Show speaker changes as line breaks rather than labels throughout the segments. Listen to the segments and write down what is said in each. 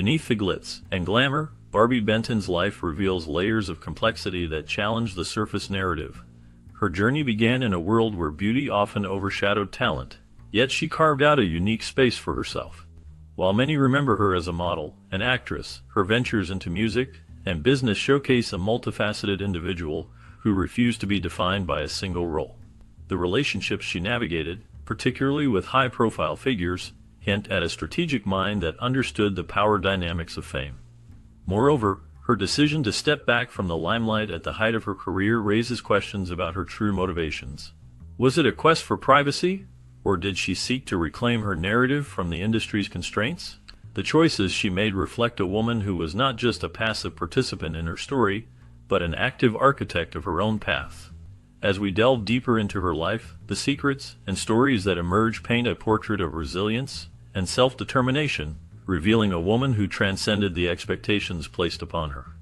Beneath the glitz and glamour, Barbi Benton's life reveals layers of complexity that challenge the surface narrative. Her journey began in a world where beauty often overshadowed talent, yet she carved out a unique space for herself. While many remember her as a model and actress, her ventures into music and business showcase a multifaceted individual who refused to be defined by a single role. The relationships she navigated, particularly with high-profile figures, hint at a strategic mind that understood the power dynamics of fame. Moreover, her decision to step back from the limelight at the height of her career raises questions about her true motivations. Was it a quest for privacy, or did she seek to reclaim her narrative from the industry's constraints? The choices she made reflect a woman who was not just a passive participant in her story, but an active architect of her own path. As we delve deeper into her life, the secrets and stories that emerge paint a portrait of resilience and self-determination, revealing a woman who transcended the expectations placed upon her.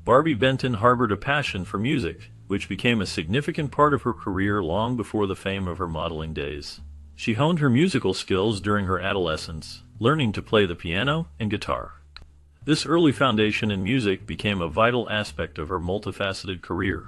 Barbi Benton harbored a passion for music, which became a significant part of her career long before the fame of her modeling days. She honed her musical skills during her adolescence, learning to play the piano and guitar. This early foundation in music became a vital aspect of her multifaceted career.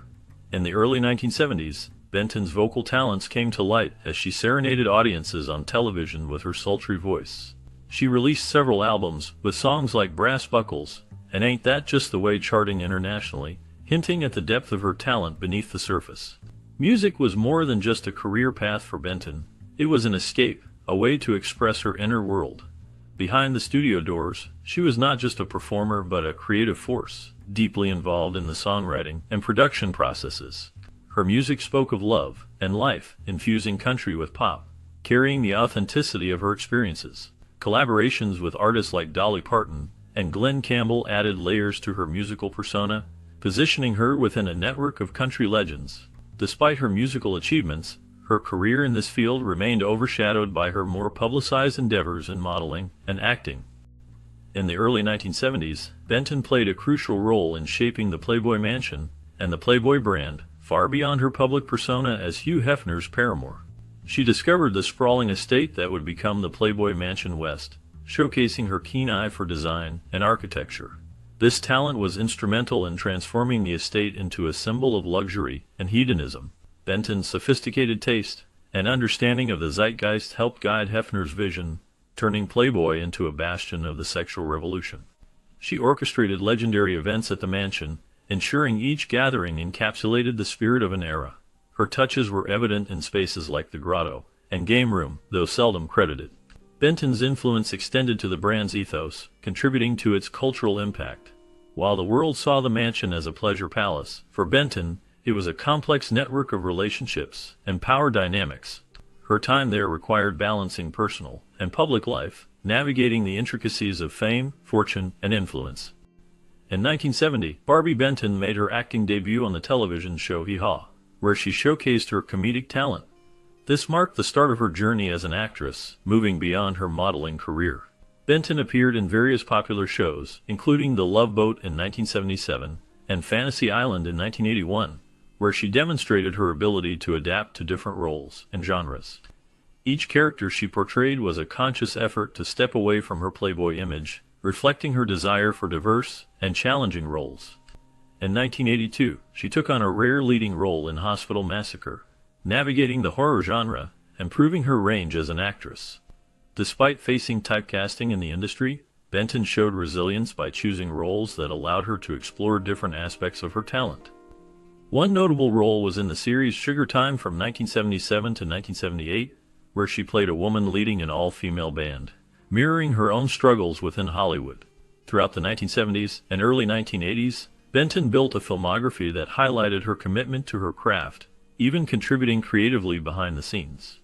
In the early 1970s, Benton's vocal talents came to light as she serenaded audiences on television with her sultry voice. She released several albums with songs like Brass Buckles and Ain't That Just the Way charting internationally, hinting at the depth of her talent beneath the surface. Music was more than just a career path for Benton. It was an escape, a way to express her inner world. Behind the studio doors, she was not just a performer but a creative force, deeply involved in the songwriting and production processes. Her music spoke of love and life, infusing country with pop, carrying the authenticity of her experiences. Collaborations with artists like Dolly Parton and Glenn Campbell added layers to her musical persona, positioning her within a network of country legends. Despite her musical achievements, her career in this field remained overshadowed by her more publicized endeavors in modeling and acting. In the early 1970s, Benton played a crucial role in shaping the Playboy Mansion and the Playboy brand, far beyond her public persona as Hugh Hefner's paramour. She discovered the sprawling estate that would become the Playboy Mansion West, showcasing her keen eye for design and architecture. This talent was instrumental in transforming the estate into a symbol of luxury and hedonism. Benton's sophisticated taste and understanding of the zeitgeist helped guide Hefner's vision, turning Playboy into a bastion of the sexual revolution. She orchestrated legendary events at the mansion, ensuring each gathering encapsulated the spirit of an era. Her touches were evident in spaces like the grotto and game room, though seldom credited. Benton's influence extended to the brand's ethos, contributing to its cultural impact. While the world saw the mansion as a pleasure palace, for Benton, it was a complex network of relationships and power dynamics. Her time there required balancing personal and public life, navigating the intricacies of fame, fortune, and influence. In 1970, Barbi Benton made her acting debut on the television show Hee Haw, where she showcased her comedic talent. This marked the start of her journey as an actress, moving beyond her modeling career. Benton appeared in various popular shows, including The Love Boat in 1977 and Fantasy Island in 1981, where she demonstrated her ability to adapt to different roles and genres. Each character she portrayed was a conscious effort to step away from her Playboy image, reflecting her desire for diverse and challenging roles. In 1982, she took on a rare leading role in Hospital Massacre, navigating the horror genre and proving her range as an actress. Despite facing typecasting in the industry, Benton showed resilience by choosing roles that allowed her to explore different aspects of her talent. One notable role was in the series Sugar Time from 1977 to 1978, where she played a woman leading an all-female band, mirroring her own struggles within Hollywood. Throughout the 1970s and early 1980s, Benton built a filmography that highlighted her commitment to her craft, even contributing creatively behind the scenes.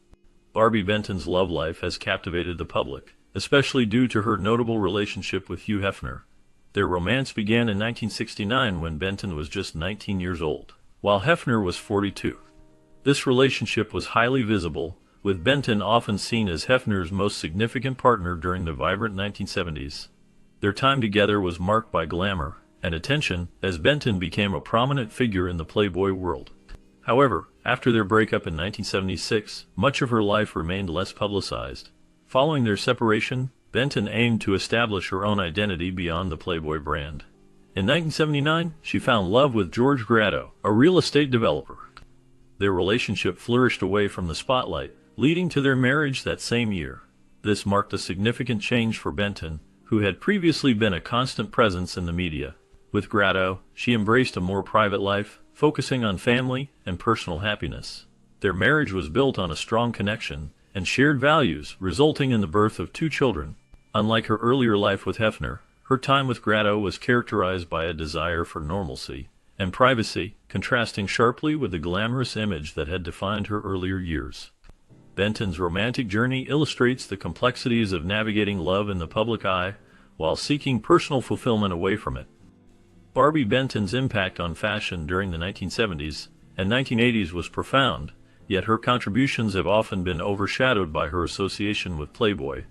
Barbi Benton's love life has captivated the public, especially due to her notable relationship with Hugh Hefner. Their romance began in 1969 when Benton was just 19 years old, while Hefner was 42. This relationship was highly visible, with Benton often seen as Hefner's most significant partner during the vibrant 1970s. Their time together was marked by glamour and attention as Benton became a prominent figure in the Playboy world. However, after their breakup in 1976, much of her life remained less publicized. Following their separation, Benton aimed to establish her own identity beyond the Playboy brand. In 1979, she found love with George Grado, a real estate developer. Their relationship flourished away from the spotlight, leading to their marriage that same year. This marked a significant change for Benton, who had previously been a constant presence in the media. With Grado, she embraced a more private life, focusing on family and personal happiness. Their marriage was built on a strong connection and shared values, resulting in the birth of 2 children. Unlike her earlier life with Hefner, her time with Grado was characterized by a desire for normalcy and privacy, contrasting sharply with the glamorous image that had defined her earlier years. Benton's romantic journey illustrates the complexities of navigating love in the public eye while seeking personal fulfillment away from it. Barbi Benton's impact on fashion during the 1970s and 1980s was profound, yet her contributions have often been overshadowed by her association with Playboy.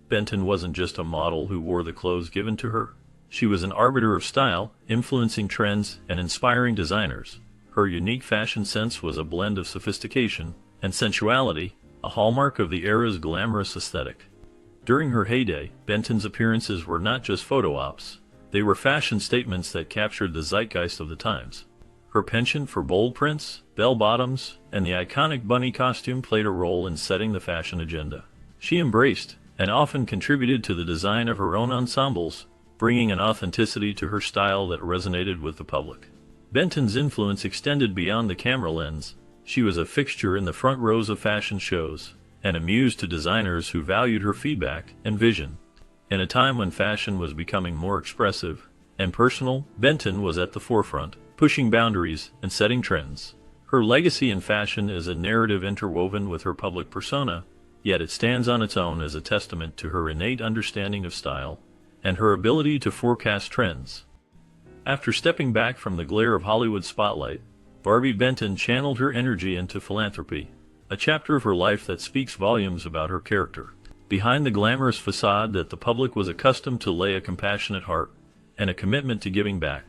Benton wasn't just a model who wore the clothes given to her. She was an arbiter of style, influencing trends and inspiring designers. Her unique fashion sense was a blend of sophistication and sensuality, a hallmark of the era's glamorous aesthetic. During her heyday, Benton's appearances were not just photo ops. They were fashion statements that captured the zeitgeist of the times. Her penchant for bold prints, bell-bottoms, and the iconic bunny costume played a role in setting the fashion agenda. She embraced and often contributed to the design of her own ensembles, bringing an authenticity to her style that resonated with the public. Benton's influence extended beyond the camera lens. She was a fixture in the front rows of fashion shows, and a muse to designers who valued her feedback and vision. In a time when fashion was becoming more expressive and personal, Benton was at the forefront, pushing boundaries and setting trends. Her legacy in fashion is a narrative interwoven with her public persona, yet it stands on its own as a testament to her innate understanding of style and her ability to forecast trends. After stepping back from the glare of Hollywood spotlight, Barbi Benton channeled her energy into philanthropy, a chapter of her life that speaks volumes about her character. Behind the glamorous facade that the public was accustomed to lay a compassionate heart and a commitment to giving back.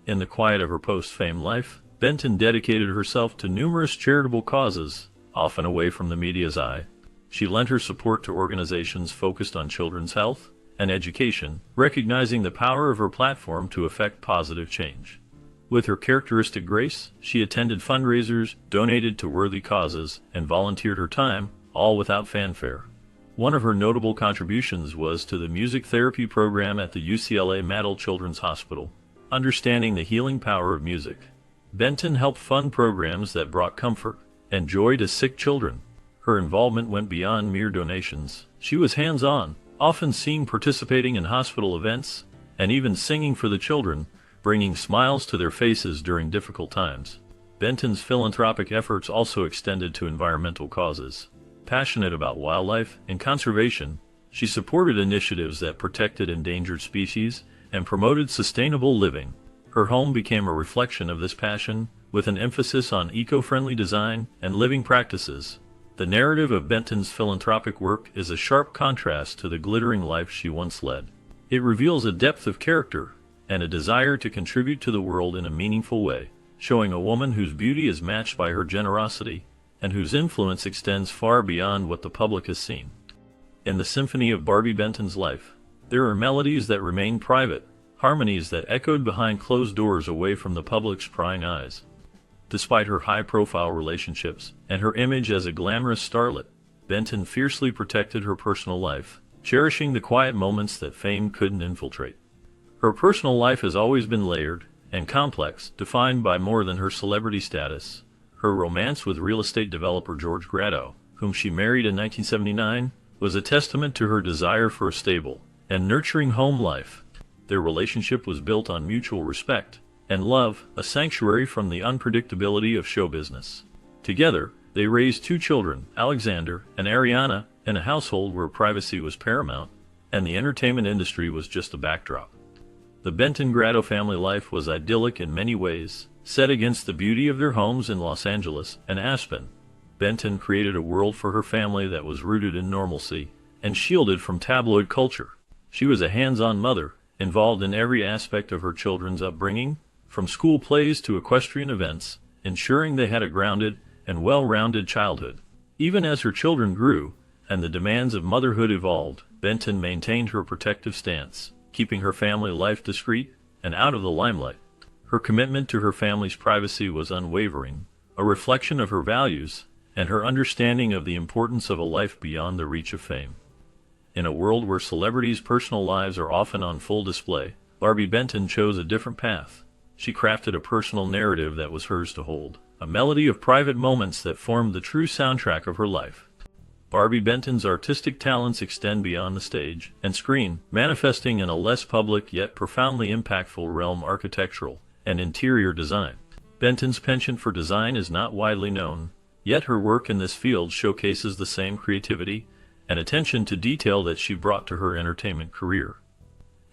In the quiet of her post-fame life, Benton dedicated herself to numerous charitable causes, often away from the media's eye. She lent her support to organizations focused on children's health and education, recognizing the power of her platform to effect positive change. With her characteristic grace, she attended fundraisers, donated to worthy causes, and volunteered her time, all without fanfare. One of her notable contributions was to the music therapy program at the UCLA Madel Children's Hospital. Understanding the healing power of music, Benton helped fund programs that brought comfort and joy to sick children. Her involvement went beyond mere donations. She was hands-on, often seen participating in hospital events and even singing for the children, bringing smiles to their faces during difficult times. Benton's philanthropic efforts also extended to environmental causes. Passionate about wildlife and conservation, she supported initiatives that protected endangered species and promoted sustainable living. Her home became a reflection of this passion, with an emphasis on eco-friendly design and living practices. The narrative of Benton's philanthropic work is a sharp contrast to the glittering life she once led. It reveals a depth of character and a desire to contribute to the world in a meaningful way, showing a woman whose beauty is matched by her generosity and whose influence extends far beyond what the public has seen. In the symphony of Barbi Benton's life, there are melodies that remain private, harmonies that echoed behind closed doors away from the public's prying eyes. Despite her high-profile relationships and her image as a glamorous starlet, Benton fiercely protected her personal life, cherishing the quiet moments that fame couldn't infiltrate. Her personal life has always been layered and complex, defined by more than her celebrity status. Her romance with real estate developer George Grado, whom she married in 1979, was a testament to her desire for a stable and nurturing home life. Their relationship was built on mutual respect and love, a sanctuary from the unpredictability of show business. Together, they raised 2 children, Alexander and Ariana, in a household where privacy was paramount and the entertainment industry was just a backdrop. The Benton Grado family life was idyllic in many ways, set against the beauty of their homes in Los Angeles and Aspen. Benton created a world for her family that was rooted in normalcy and shielded from tabloid culture. She was a hands-on mother, involved in every aspect of her children's upbringing, from school plays to equestrian events, ensuring they had a grounded and well-rounded childhood. Even as her children grew and the demands of motherhood evolved, Benton maintained her protective stance, keeping her family life discreet and out of the limelight. Her commitment to her family's privacy was unwavering, a reflection of her values and her understanding of the importance of a life beyond the reach of fame. In a world where celebrities' personal lives are often on full display, Barbi Benton chose a different path. She crafted a personal narrative that was hers to hold, a melody of private moments that formed the true soundtrack of her life. Barbi Benton's artistic talents extend beyond the stage and screen, manifesting in a less public yet profoundly impactful realm: architectural and interior design. Benton's penchant for design is not widely known, yet her work in this field showcases the same creativity and attention to detail that she brought to her entertainment career.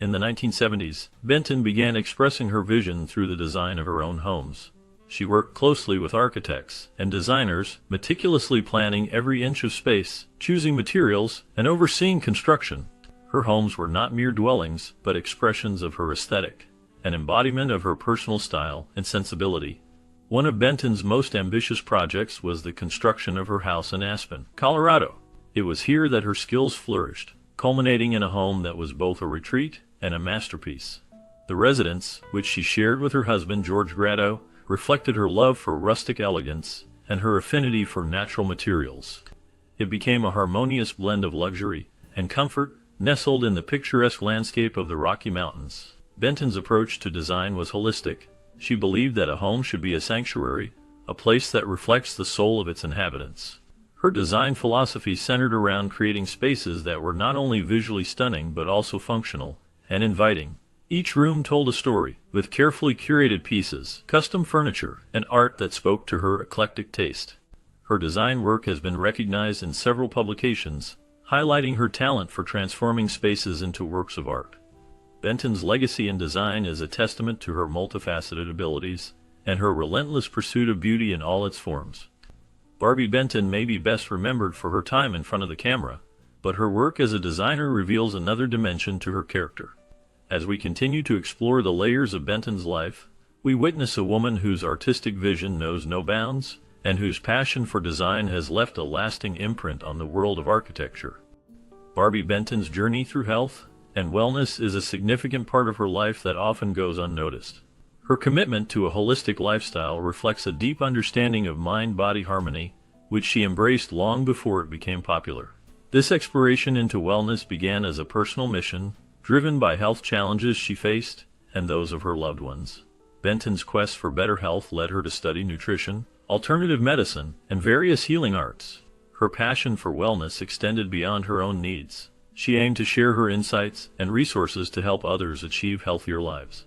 In the 1970s, Benton began expressing her vision through the design of her own homes. She worked closely with architects and designers, meticulously planning every inch of space, choosing materials, and overseeing construction. Her homes were not mere dwellings, but expressions of her aesthetic, an embodiment of her personal style and sensibility. One of Benton's most ambitious projects was the construction of her house in Aspen, Colorado. It was here that her skills flourished, culminating in a home that was both a retreat and a masterpiece. The residence, which she shared with her husband George Grado, reflected her love for rustic elegance and her affinity for natural materials. It became a harmonious blend of luxury and comfort, nestled in the picturesque landscape of the Rocky Mountains. Benton's approach to design was holistic. She believed that a home should be a sanctuary, a place that reflects the soul of its inhabitants. Her design philosophy centered around creating spaces that were not only visually stunning but also functional and inviting. Each room told a story, with carefully curated pieces, custom furniture, and art that spoke to her eclectic taste. Her design work has been recognized in several publications, highlighting her talent for transforming spaces into works of art. Benton's legacy in design is a testament to her multifaceted abilities and her relentless pursuit of beauty in all its forms. Barbi Benton may be best remembered for her time in front of the camera, but her work as a designer reveals another dimension to her character. As we continue to explore the layers of Benton's life, we witness a woman whose artistic vision knows no bounds and whose passion for design has left a lasting imprint on the world of architecture. Barbi Benton's journey through health and wellness is a significant part of her life that often goes unnoticed. Her commitment to a holistic lifestyle reflects a deep understanding of mind-body harmony, which she embraced long before it became popular. This exploration into wellness began as a personal mission, driven by health challenges she faced and those of her loved ones. Benton's quest for better health led her to study nutrition, alternative medicine, and various healing arts. Her passion for wellness extended beyond her own needs. She aimed to share her insights and resources to help others achieve healthier lives.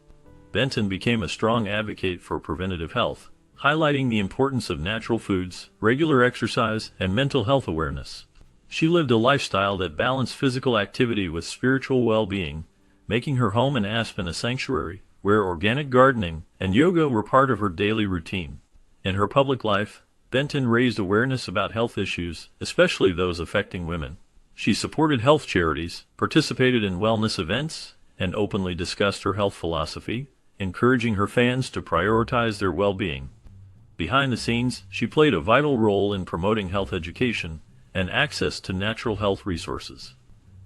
Benton became a strong advocate for preventative health, highlighting the importance of natural foods, regular exercise, and mental health awareness. She lived a lifestyle that balanced physical activity with spiritual well-being, making her home in Aspen a sanctuary, where organic gardening and yoga were part of her daily routine. In her public life, Benton raised awareness about health issues, especially those affecting women. She supported health charities, participated in wellness events, and openly discussed her health philosophy, encouraging her fans to prioritize their well-being. Behind the scenes, she played a vital role in promoting health education and access to natural health resources.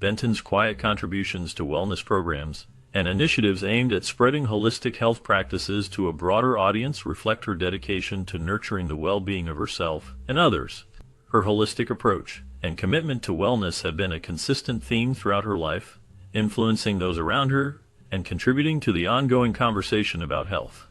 Benton's quiet contributions to wellness programs and initiatives aimed at spreading holistic health practices to a broader audience reflect her dedication to nurturing the well-being of herself and others. Her holistic approach and commitment to wellness have been a consistent theme throughout her life, influencing those around her and contributing to the ongoing conversation about health.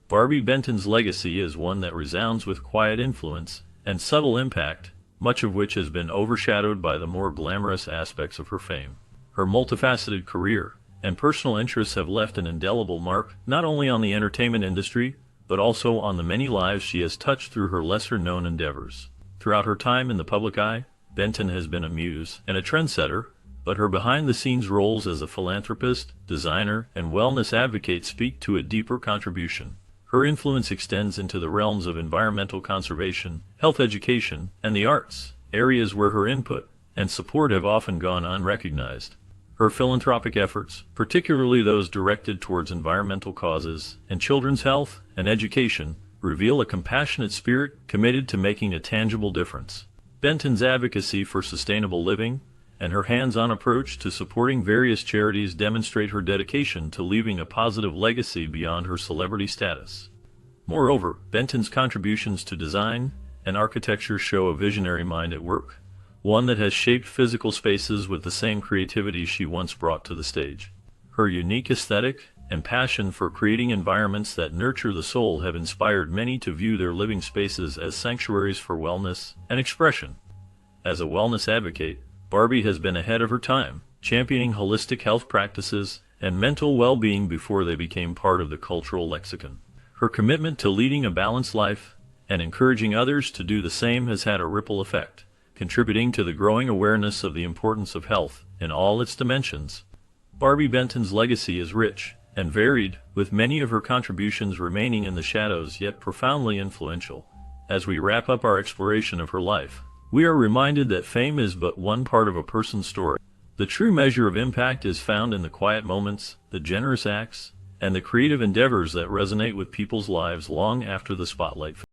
Barbi Benton's legacy is one that resounds with quiet influence and subtle impact, much of which has been overshadowed by the more glamorous aspects of her fame. Her multifaceted career and personal interests have left an indelible mark not only on the entertainment industry, but also on the many lives she has touched through her lesser-known endeavors. Throughout her time in the public eye, Benton has been a muse and a trendsetter, but her behind-the-scenes roles as a philanthropist, designer, and wellness advocate speak to a deeper contribution. Her influence extends into the realms of environmental conservation, health education, and the arts, areas where her input and support have often gone unrecognized. Her philanthropic efforts, particularly those directed towards environmental causes and children's health and education, reveal a compassionate spirit committed to making a tangible difference. Benton's advocacy for sustainable living and her hands-on approach to supporting various charities demonstrate her dedication to leaving a positive legacy beyond her celebrity status. Moreover, Benton's contributions to design and architecture show a visionary mind at work, one that has shaped physical spaces with the same creativity she once brought to the stage. Her unique aesthetic and passion for creating environments that nurture the soul have inspired many to view their living spaces as sanctuaries for wellness and expression. As a wellness advocate, Barbi has been ahead of her time, championing holistic health practices and mental well-being before they became part of the cultural lexicon. Her commitment to leading a balanced life and encouraging others to do the same has had a ripple effect, contributing to the growing awareness of the importance of health in all its dimensions. Barbi Benton's legacy is rich and varied, with many of her contributions remaining in the shadows yet profoundly influential. As we wrap up our exploration of her life, we are reminded that fame is but one part of a person's story. The true measure of impact is found in the quiet moments, the generous acts, and the creative endeavors that resonate with people's lives long after the spotlight fades.